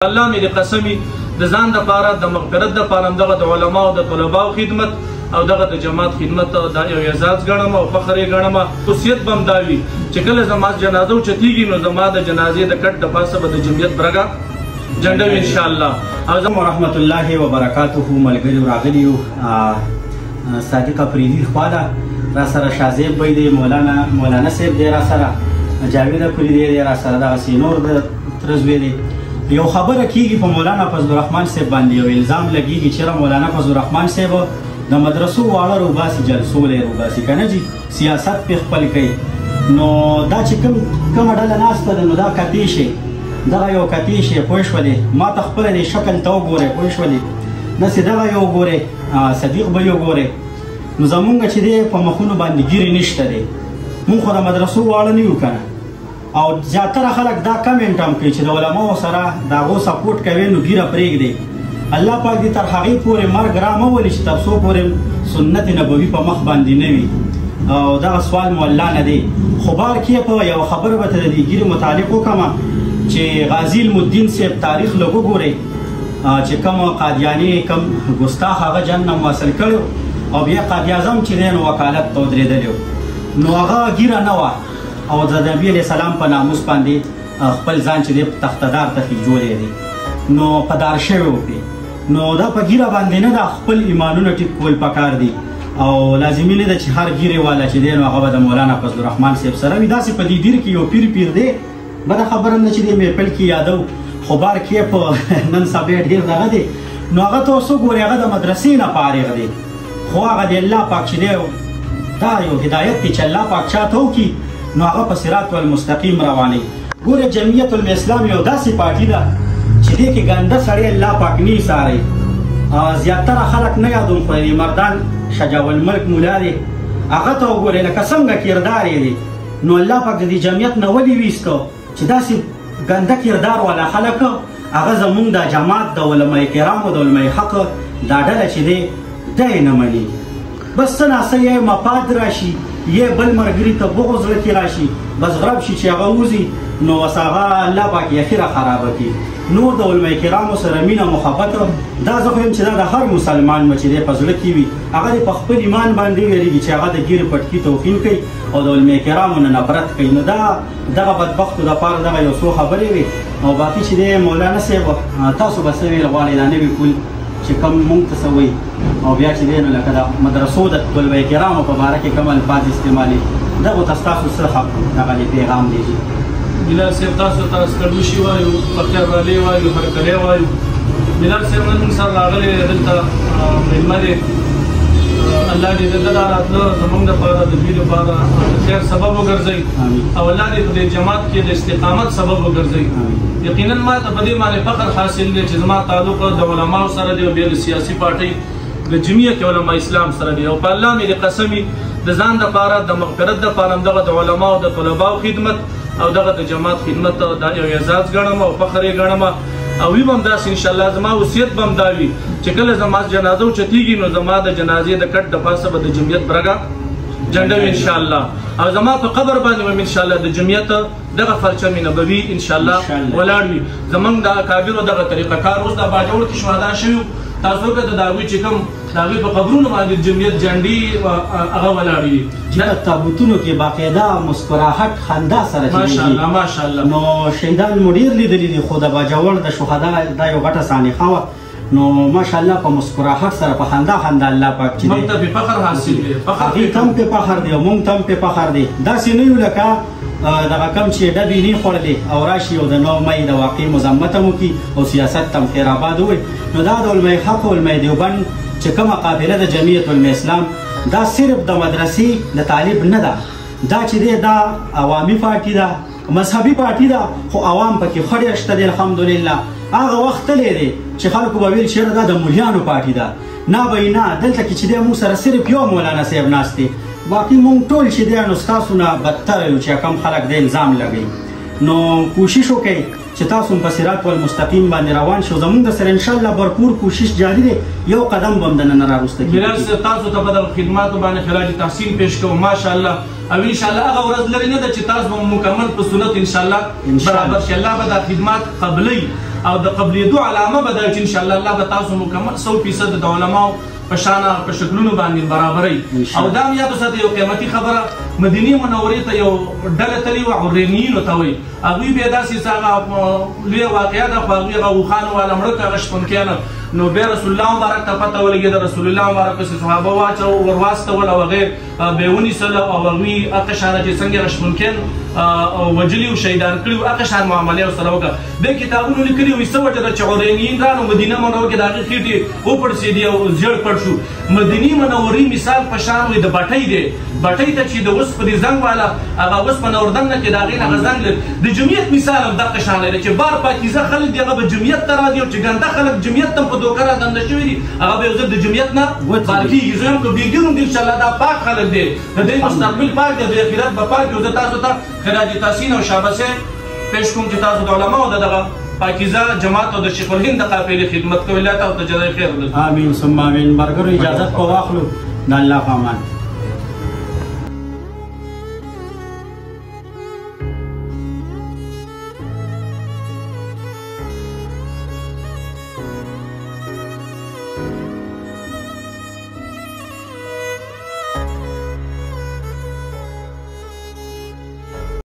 الله مې د قسمي د ځان دپاره د مغفرت دپاره دغه د علماو د طلباو خدمت او دغه د جماعت خدمت دا یو اعزاز ګڼم او فخر یې ګڼم. وصیت به هم دا وي چې کله زما جنازه اوچتېږي نو زما د جنازې د کټ د پاسه به د جمعیت برګه جنډه وي انشاءالله. ورحمت الله وبرکاته. ملګري راغلي صادق افریدي خواله را سره شازیب بی دی، مولانا صاحب دی را سره، جاوید افریدی دی را سره، دغسې نور د ترزوی دی. یو خبره کېږي په مولانا فضل الرحمن صاحب باندې یو الزام لګېږي چې مولانا فضل الرحمن صاحب د مدرسو واړه روباسي، جلسو لی روباسي که نه جي، سیاست پې خپل کوي. نو دا چې کومه ډله ناسته ده نو دا کتې شي، دغه یو کتې شي، پوه شولې. ما ته خپله دې شکل ته وګورئ، پوه شولې، داسې دغه یو ګورئ، صدیق به یو ګورئ. نو زمونږ چې دی په مخونو باندې ګیرې نشته دی. مونږ خو د مدرسو واړه نه یو که نه، او زیاتره خلک دا کمنټ هم کوي چې د علماو سره د هغو سپورټ کوي نو ګیره پرېږدئ. الله پاک دې تر هغې پورې مرګ را مه ولي چې تر څو پورې سنت نبوي په مخ باندې نه وي. او دغه سوال مو الله نه دی. خو بار کې په یوه خبره به ته د دې ګیرې متعلق وکړم چې غازي المدین صاحب تاریخ لږ وګورئ چې کوم قادیاني کوم ګستاخ هغه جهنم واصل کړی او بیا قاضي اعظم چې دی نو وکالت ته ودرېدلی نو هغه ګیره نه وه او د نبي علیه السلام په ناموس باندې خپل ځان چې دی تختدار ته خېجولی دی نو په دار شوی و پرې. نو دا په ګیره باندې نه ده، خپل ایمانونه ټیټ کول پکار دي او لازمي نه ده چې هر ګیرې والا چې دی نو هغه به د مولانا فضل الرحمن صاحب سره وي. داسې په دې دیر کې یو پیر دی، بده خبره نه چې دی محفل کې یادو، خو بار کې په نن سبا ډېر دغه دی. نو هغه ته اوس وګورئ، هغه د مدرسې نه فارغ دی، خو هغه د الله پاک چې دی دا یو هدایت دی چې الله پاک چاته وکړي نو هغه په صراط المستقیم روانوي. ګوره جمعیت الاسلام یو داسې پارټي ده چې دې کې ګنده سړی الله پاک نه ایساری. زیاتره خلک نه یادوم خو مردان شجاع الملک مولا دی، هغه ته وګورئ لکه څنګه کردار یې دی. نو الله پاک د دې جمعیت نه ولې ویسته چې داسې ګنده کردار والا خلک هغه زمونږ د جماعت د علماء کرامو د علماء حق دا ډله چې دی دی نه مني. بس څه ناڅه یې مفاد راشي، یې بل ملګري ته بغض زړه کې راشي، بس غرب شي چې هغه وځي نو بس هغه الله پاک یې اخره خرابه کړي. نور د علماء کرامو سره مینه محبت دا زه خو یم چې دا د هر مسلمان چې دی په زړه کې وي، هغه دې په خپل ایمان باندې ویرېږي چې هغه د ګیرې پټکي توهین کوي او د علماء کرامو نه نفرت کوي. نو دغه بدبختو دپاره دغه یو څو خبرې وي. او باقي چې دی مولانا صاحب تاسو به څه ویل غواړئ دا نوي کول چې کوم مونږ ته څه وایي او بیا چې دی نو لکه د مدرسو د طلبه کرامو په باره کې کوم الفاظ استعمالي دغو ته ستاسو څه دغه پیغام دی. بلال صاحب تاسو ته سکربوشي وایو، بختیار رالی وایو، هرکلی وایو. بلال صاحب نن موږ سره راغلی دلته مېلمه دی. الله دې د ده راتله زموږ دپاره د دوی دپاره د خیر سبب وګرځوي او الله دې په دې جماعت کې د استقامت سبب وګرځوي. یقینا ما ته په دې باندې فخر حاصل دی چې زما تعلق د علماو سره دی او بیا د سیاسي پارټۍ د جمعیت علماء اسلام سره دی. او په الله مې د قسمي د ځان دپاره د مغفرت دپاره دغه د علماو د طلباو خدمت او دغه د جماعت خدمت دا یو اعزاز ګڼم او فخر یې ګڼم. او وي به هم داسې انشاءالله زما وصیت به هم دا وي چې کله زما جنازه اوچتېږي نو زما د جنازې د کټ د پاسه به د جمعیت برګه جنډه وي انشاءالله. او زما په قبر باندې به انشاءالله د جمعیت دغه پرچم نبوي انشاءالله ولاړ وي. زمونږ د اکابرو دغه طریقه کار اوس د باجوړ کې شهدا شوي تاسو که د هغوی چې کوم د هغوی په قبرونو باندې جمعیت جنډې هغه ولاړې وي چې په تابوتونو کې باقاعده مسکراحت خندا سره ماشاءالله ماشاءالله. نو شهیدان مو ډېر لیدلي دي خو د باجوړ د شهدا دا یو غټه سانحه وه. نو ماشاءالله په مسکراحت سره په خندا الله پاک چې موږ ته پې فخر حاصل دی، هغوی ته هم پې فخر دی او موږ ته هم پې فخر دی. داسې نه یو لکه دغه کم چې ډبې نه خوړلې او راشي او د 9 مۍ د واقعې مذمت هم وکړي او سیاست ته هم خیر آباد ووایي. نو دا د علماء حق او علماء دیوبند چې کومه قافله د جمعیت علماء اسلام دا صرف د مدرسې د طالب نه ده، دا چې دی دا عوامي پارټي ده، مذهبي پارټي ده، خو عوام پکې ښه ډېر شته دی الحمدلله. هغه وخت تللی دی چې خلکو به ویل چېرې دا د مولیانو پارټي ده. نه به نه، دلته کې چې دی موږ سره صرف یو مولانا صاحب ناست دی، باقي مونږ ټول چې دی نو ستاسو نه بدتر یو چې کوم خلک د الزام لګوي. نو کوشش وکئ چې تاسو په صراط المستقیم باندې روان شو. زمونږ د سره انشاءالله برپور کوشش جاری دی، یو قدم به هم دننه راوسته کېږي. بلال صاحب تاسو ته به د خدماتو باندې خراج تحسین پیش کوو ماشاءالله. او انشاءالله هغه ورځ لري نه ده چې تاسو به مکمل په سنت انشاءالله برابر شي. الله به دا خدمات قبلوي او د قبلېدو علامه به ده چې انشاءالله الله به تاسو مکمل 100% د علماو په شانه په شکلونو باندې برابرئ. او دا هم یاد وساتئ یو قیمتي خبره، مدینې منورې ته یو ډله تللې وه عرینیینو ته وایي، هغوی بیا داسې څه هغه لویه واقعه ده خو هغوی هغه اوښانو والا مړه کړه هغه شپونکیانه. نو بیا رسول الله مبارک ته پته ولګېده، رسول الله مبارک پسې صحابه ورواستول او هغې بې ونیسل او هغوی هغه شانه چې څنګه هغه شپونکیان وجلي او شهیدان کړي وو هغه شان معاملې ورسره وکړه. دې کتابونو لیکلي وو څه وجه ده چې عرینیین رانو مدینه منوره کې د هغې خېټې وپړسېدې او زیړ پړ شو. مدینې منورې مثال په شان وي د بټۍ دی، بټۍ ته چې د اوسپنې زنګ والا هغه اوسپنه اردن نه چې د هغې نه هغه زنګ لري. د جمعیت مثال هم دغه شان لري چې بار پاکیزه خلک دي هغه به جمعیت ته راځي او چې ګنده خلک جمعیت ته هم په دوکه راګنده شوي دي هغه به یو ځل د جمعیت نه بار کېږي. زه هم که بېګیر هم دي انشاءالله دا پاک خلک دی، د دوی مستقبل پاک دی، د آخرت به پاک وي. زه تاسو ته خراج تحسین او شاباسي پیش کوم چې تاسو د علماو د دغه پاکیزه جماعت او د شیخ الهند د قافلې خدمت کوي. الله تاسو ته جزای خیر. آمین ثم آمین. ملګرو اجازت په واخلو د الله په امان.